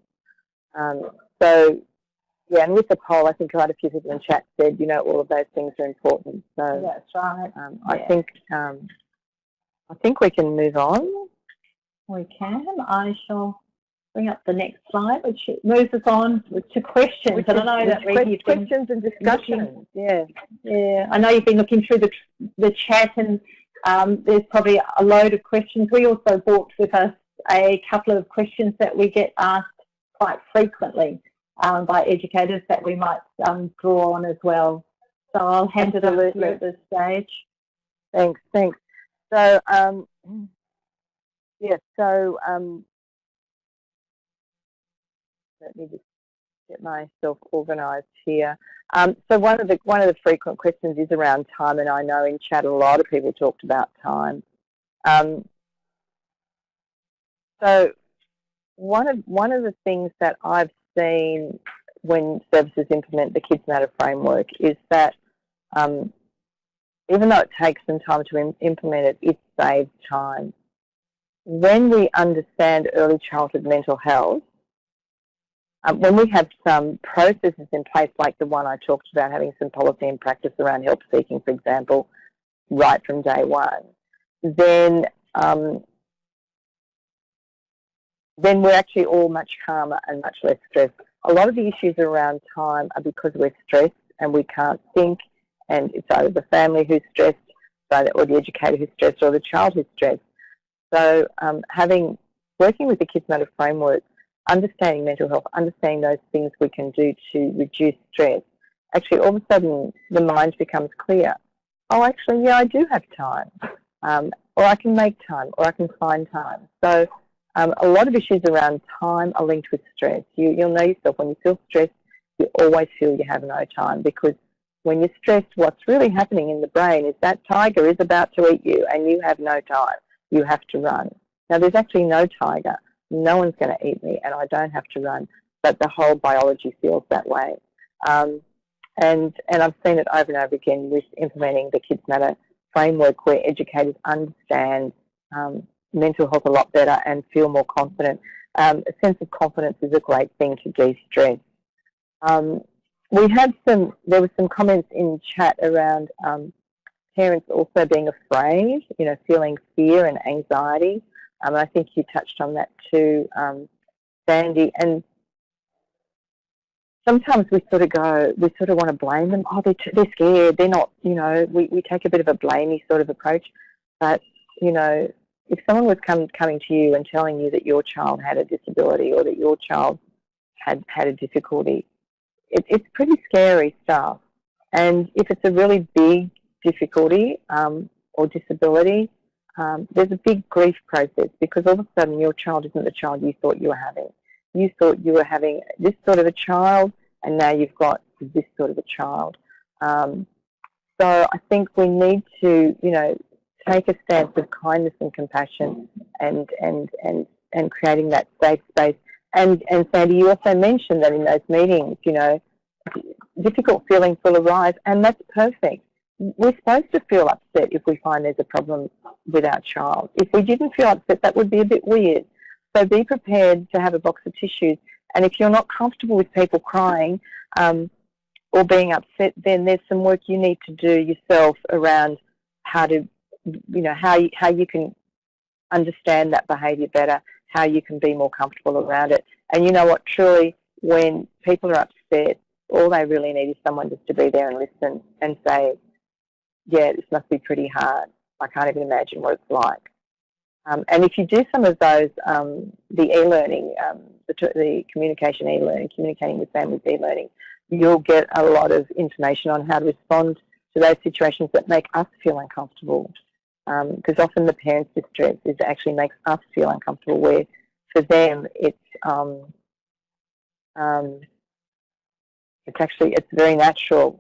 Speaker 2: So, yeah, and with the poll, I think quite a few people in chat said, all of those things are important. So
Speaker 1: that's right.
Speaker 2: I think we can move on.
Speaker 1: We can. I shall bring up the next slide, which moves us on to questions. And I know that
Speaker 2: questions and discussions.
Speaker 1: Yeah. I know you've been looking through the chat, and there's probably a load of questions. We also brought with us a couple of questions that we get asked quite frequently by educators that we might draw on as well. So I'll hand it over to you at this stage.
Speaker 2: Thanks. So, let me just get myself organised here. So one of the frequent questions is around time, and I know in chat a lot of people talked about time. So one of the things that I've seen when services implement the Kids Matter framework is that even though it takes some time to implement it, it saves time. When we understand early childhood mental health, when we have some processes in place like the one I talked about, having some policy and practice around help seeking, for example, right from day one, then we're actually all much calmer and much less stressed. A lot of the issues around time are because we're stressed and we can't think, and it's either the family who's stressed, or the educator who's stressed, or the child who's stressed. So working with the Kids Matter framework, understanding mental health, understanding those things we can do to reduce stress, actually all of a sudden the mind becomes clear. Oh, actually, yeah, I do have time, or I can make time, or I can find time. So a lot of issues around time are linked with stress. You'll know yourself, when you feel stressed, you always feel you have no time, because when you're stressed, what's really happening in the brain is that tiger is about to eat you and you have no time. You have to run. Now, there's actually no tiger. No one's going to eat me, and I don't have to run. But the whole biology feels that way. And I've seen it over and over again with implementing the Kids Matter framework, where educators understand mental health a lot better and feel more confident. A sense of confidence is a great thing to de-stress. There were some comments in chat around parents also being afraid, feeling fear and anxiety. I think you touched on that too, Sandy. And sometimes we sort of want to blame them. Oh, they're scared. They're not, we take a bit of a blamey sort of approach. But, if someone was coming to you and telling you that your child had a disability, or that your child had a difficulty, it's pretty scary stuff. And if it's a really big difficulty or disability, there's a big grief process, because all of a sudden your child isn't the child you thought you were having. You thought you were having this sort of a child, and now you've got this sort of a child. So I think we need to, take a stance of kindness and compassion, and creating that safe space. And Sandy, you also mentioned that in those meetings, difficult feelings will arise, and that's perfect. We're supposed to feel upset if we find there's a problem with our child. If we didn't feel upset, that would be a bit weird. So be prepared to have a box of tissues. And if you're not comfortable with people crying or being upset, then there's some work you need to do yourself around how to, how you can understand that behaviour better, how you can be more comfortable around it. And you know what, truly, when people are upset, all they really need is someone just to be there and listen and say, yeah, this must be pretty hard. I can't even imagine what it's like. And if you do some of those, the e-learning, the communication e-learning, communicating with families e-learning, you'll get a lot of information on how to respond to those situations that make us feel uncomfortable. Because often the parents' distress actually makes us feel uncomfortable, where for them it's very natural.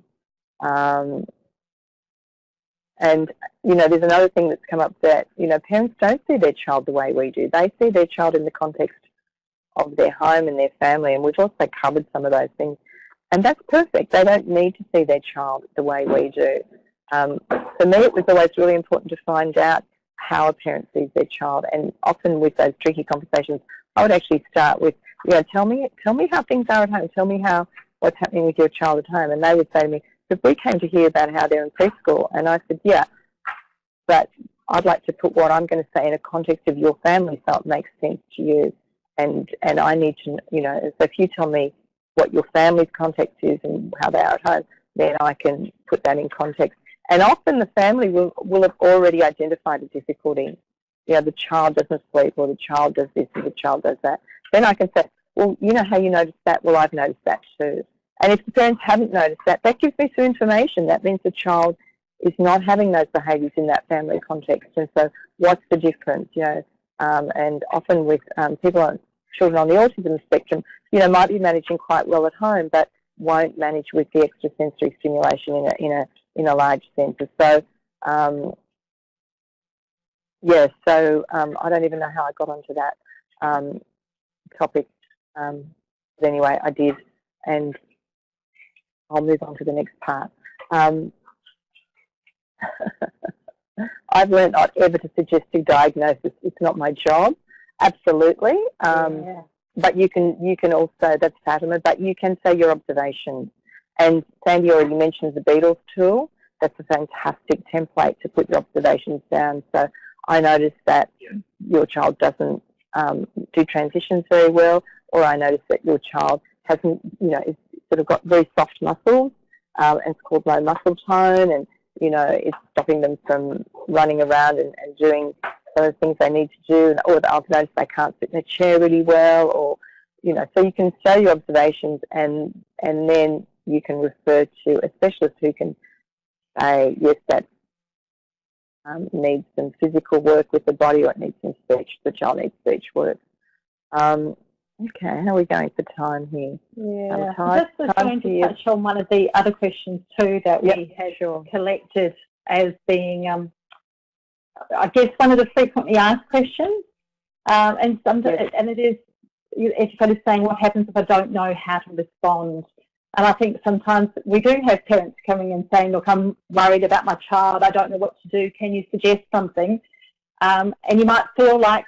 Speaker 2: And, there's another thing that's come up that, parents don't see their child the way we do. They see their child in the context of their home and their family, and we've also covered some of those things. And that's perfect. They don't need to see their child the way we do. For me, it was always really important to find out how a parent sees their child. And often with those tricky conversations, I would actually start with, tell me how things are at home. Tell me what's happening with your child at home. And they would say to me, if we came to hear about how they're in preschool, and I said, yeah, but I'd like to put what I'm going to say in a context of your family so it makes sense to you. And I need to, so if you tell me what your family's context is and how they are at home, then I can put that in context. And often the family will have already identified a difficulty. The child doesn't sleep, or the child does this, or the child does that. Then I can say, well, you know how you noticed that? Well, I've noticed that too. And if the parents haven't noticed that, that gives me some information. That means the child is not having those behaviours in that family context. And so what's the difference, and often with children on the autism spectrum, might be managing quite well at home, but won't manage with the extrasensory stimulation in a large sense. So, I don't even know how I got onto that topic. But anyway, I did, and I'll move on to the next part. I've learned not ever to suggest a diagnosis. It's not my job. Absolutely. But you can also, that's Fatima, but you can say your observations. And Sandy already mentioned the Beatles tool. That's a fantastic template to put your observations down. So I noticed that your child doesn't do transitions very well, or I noticed that your child hasn't, is sort of got very soft muscles, and it's called low muscle tone, and, it's stopping them from running around and doing some of the things they need to do, or I've noticed they can't sit in a chair really well, or, so you can show your observations, and then you can refer to a specialist who can say, yes, that needs some physical work with the body, or it needs some speech, the child needs speech work. Okay, how are we going for time here?
Speaker 1: Yeah, I just was going to touch on one of the other questions too that we had collected as being, I guess, one of the frequently asked questions, and it is, educators saying, what happens if I don't know how to respond? And I think sometimes we do have parents coming and saying, look, I'm worried about my child, I don't know what to do, can you suggest something? And you might feel like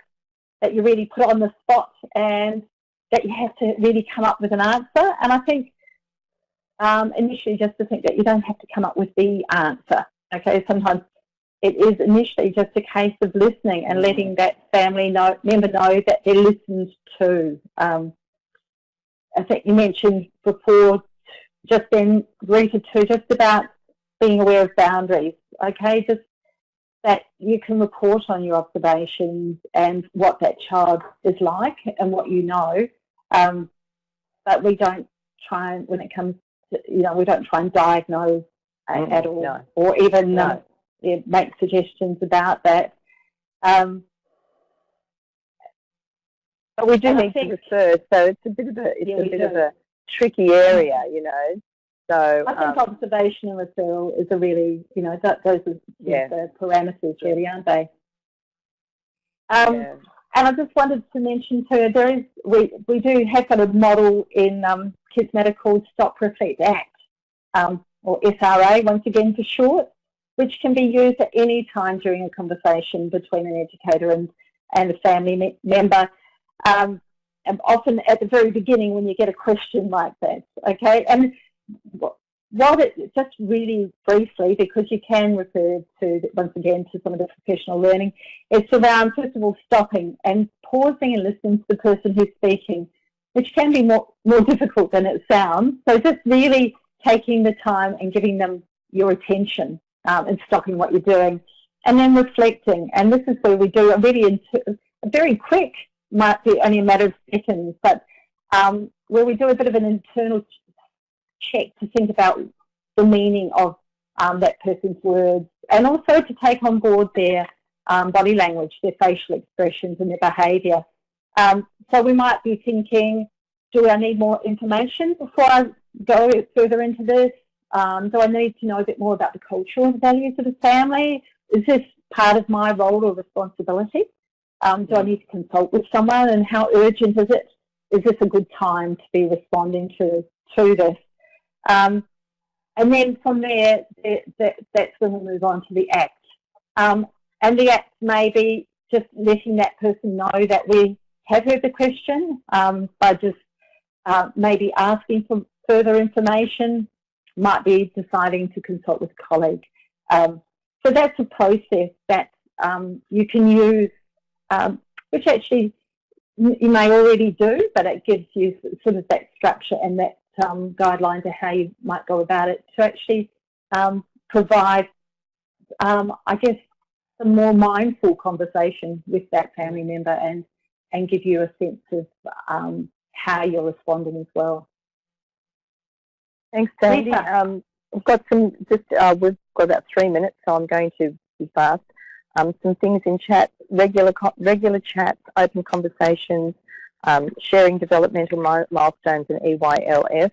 Speaker 1: that you really put on the spot and that you have to really come up with an answer. And I think initially just to think that you don't have to come up with the answer. Okay, sometimes it is initially just a case of listening and letting that family member know that they're listened to. I think you mentioned before, just then, Rita too, just about being aware of boundaries. Okay, just that you can report on your observations and what that child is like and what you know, but we don't try and, when it comes to, we don't try and diagnose at all, or even make suggestions about that. But
Speaker 2: we do need to refer, so it's a bit of a tricky area, So
Speaker 1: I think observation and referral is a really, those are the parameters, really, aren't they? And I just wanted to mention too, we do have got a model in Kids Matter called Stop, Reflect, Act, or SRA, once again for short, which can be used at any time during a conversation between an educator and a family member. And often at the very beginning when you get a question like that, okay? And while it, just really briefly, because you can refer to, once again, to some of the professional learning, it's around, first of all, stopping and pausing and listening to the person who's speaking, which can be more difficult than it sounds. So just really taking the time and giving them your attention and stopping what you're doing. And then reflecting. And this is where we do a very quick, might be only a matter of seconds, but where we do a bit of an internal check to think about the meaning of that person's words, and also to take on board their body language, their facial expressions and their behaviour. So we might be thinking, do I need more information before I go further into this? Do I need to know a bit more about the cultural values of the family? Is this part of my role or responsibility? Do I need to consult with someone, and how urgent is it? Is this a good time to be responding to this? And then from there, that's when we move on to the ACT. And the ACT may be just letting that person know that we have heard the question by just maybe asking for further information, might be deciding to consult with a colleague. So that's a process that you can use, which actually you may already do, but it gives you sort of that structure and that guidelines of how you might go about it to actually provide, I guess, a more mindful conversation with that family member and give you a sense of how you're responding as well.
Speaker 2: Thanks, Sandy. We've got we've got about 3 minutes, so I'm going to be fast. Some things in chat, regular chats, open conversations, sharing developmental milestones and EYLF.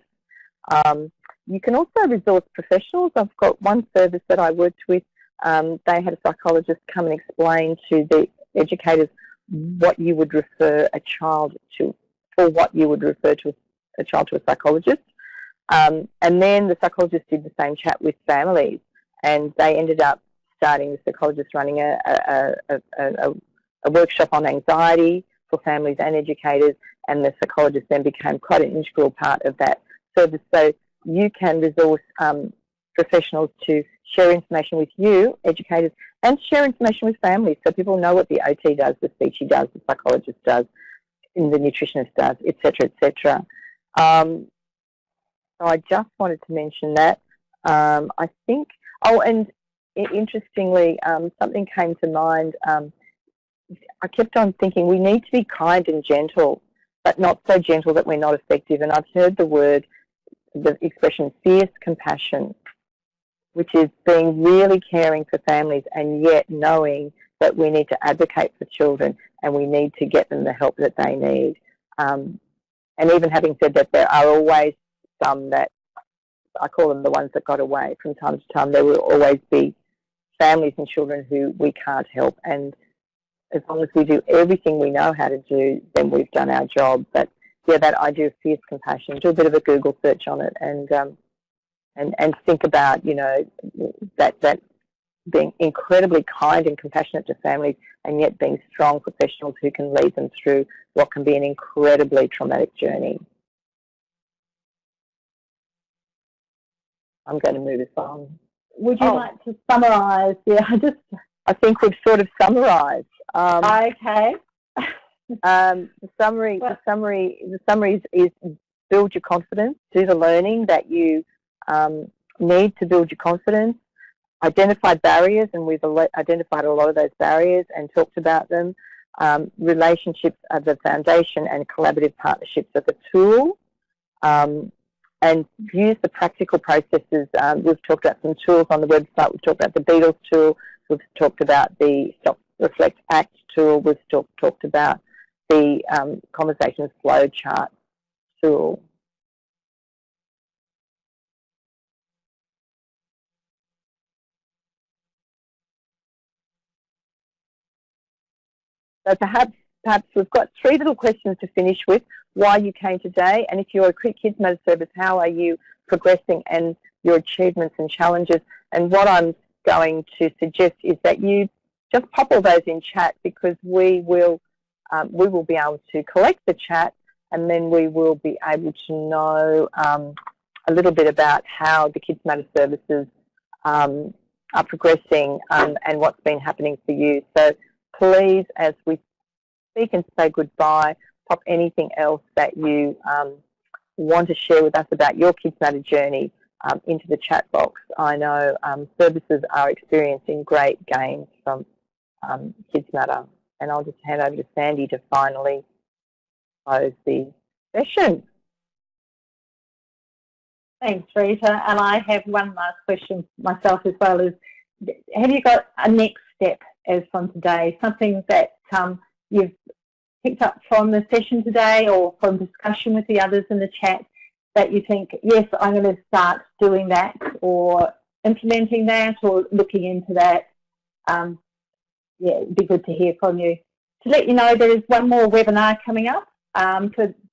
Speaker 2: You can also resource professionals. I've got one service that I worked with. They had a psychologist come and explain to the educators what you would refer a child to, or what you would refer to a child to a psychologist. And then the psychologist did the same chat with families, and they ended up starting, the psychologist running a workshop on anxiety for families and educators, and the psychologist then became quite an integral part of that service. So you can resource professionals to share information with you, educators, and share information with families so people know what the OT does, the speechy does, the psychologist does, and the nutritionist does, etc., etc. So I just wanted to mention that. I think, oh, and interestingly, something came to mind. I kept on thinking we need to be kind and gentle, but not so gentle that we're not effective. And I've heard the expression fierce compassion, which is being really caring for families and yet knowing that we need to advocate for children and we need to get them the help that they need. And even having said that, there are always some that, I call them the ones that got away. From time to time, there will always be families and children who we can't help. And as long as we do everything we know how to do, then we've done our job. But yeah, that idea of fierce compassion, do a bit of a Google search on it and think about, you know, that being incredibly kind and compassionate to families and yet being strong professionals who can lead them through what can be an incredibly traumatic journey. I'm going to move us on.
Speaker 1: Would you like to summarise? Yeah,
Speaker 2: I think we've sort of summarised.
Speaker 1: Okay.
Speaker 2: The summary is build your confidence, do the learning that you need to build your confidence, identify barriers, and we've identified a lot of those barriers and talked about them. Relationships are the foundation and collaborative partnerships are the tool. And use the practical processes. We've talked about some tools on the website. We've talked about the Beatles tool. We've talked about the Stop, Reflect, Act tool. We've talked about the conversations flow chart tool. So perhaps we've got 3 little questions to finish with. Why you came today, and if you're a Kids Matter service, how are you progressing and your achievements and challenges? And what I'm going to suggest is that you just pop all those in chat, because we will be able to collect the chat, and then we will be able to know a little bit about how the Kids Matter services are progressing and what's been happening for you. So please, as we speak and say goodbye, pop anything else that you want to share with us about your Kids Matter journey into the chat box. I know services are experiencing great gains from Kids Matter. And I'll just hand over to Sandy to finally close the session.
Speaker 1: Thanks, Rita. And I have one last question myself as well. Is, have you got a next step as from today, something that you've picked up from the session today or from discussion with the others in the chat that you think, yes, I'm going to start doing that or implementing that or looking into that? Yeah, it'd be good to hear from you. To let you know, there is one more webinar coming up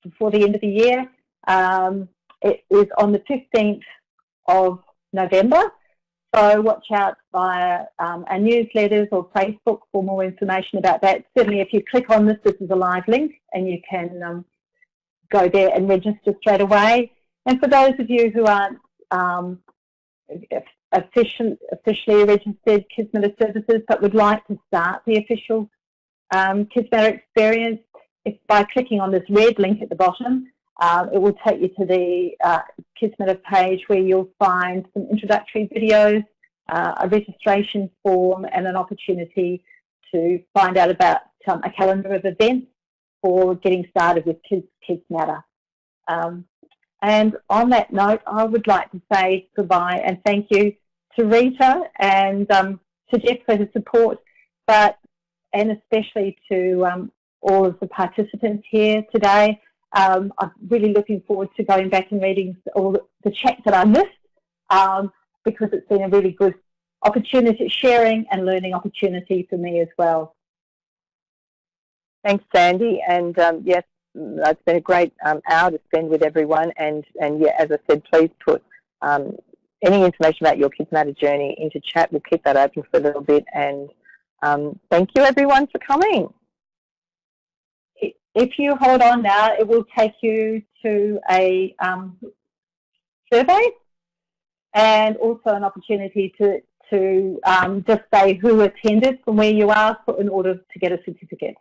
Speaker 1: before the end of the year. It is on the 15th of November. So watch out via our newsletters or Facebook for more information about that. Certainly if you click on this, this is a live link and you can go there and register straight away. And for those of you who aren't officially registered Kids Matter services but would like to start the official Kids Matter experience, by clicking on this red link at the bottom, it will take you to the Kids Matter page where you'll find some introductory videos, a registration form and an opportunity to find out about a calendar of events for getting started with Kids Matter. And on that note, I would like to say goodbye and thank you to Rita and to Jeff for his support, and especially to all of the participants here today. I'm really looking forward to going back and reading all the chat that I missed, because it's been a really good opportunity, sharing and learning opportunity for me as well.
Speaker 2: Thanks, Sandy. And yes, it's been a great hour to spend with everyone. And yeah, as I said, please put any information about your Kids Matter journey into chat. We'll keep that open for a little bit. And thank you, everyone, for coming.
Speaker 1: If you hold on now, it will take you to a survey and also an opportunity to just say who attended from where you are in order to get a certificate.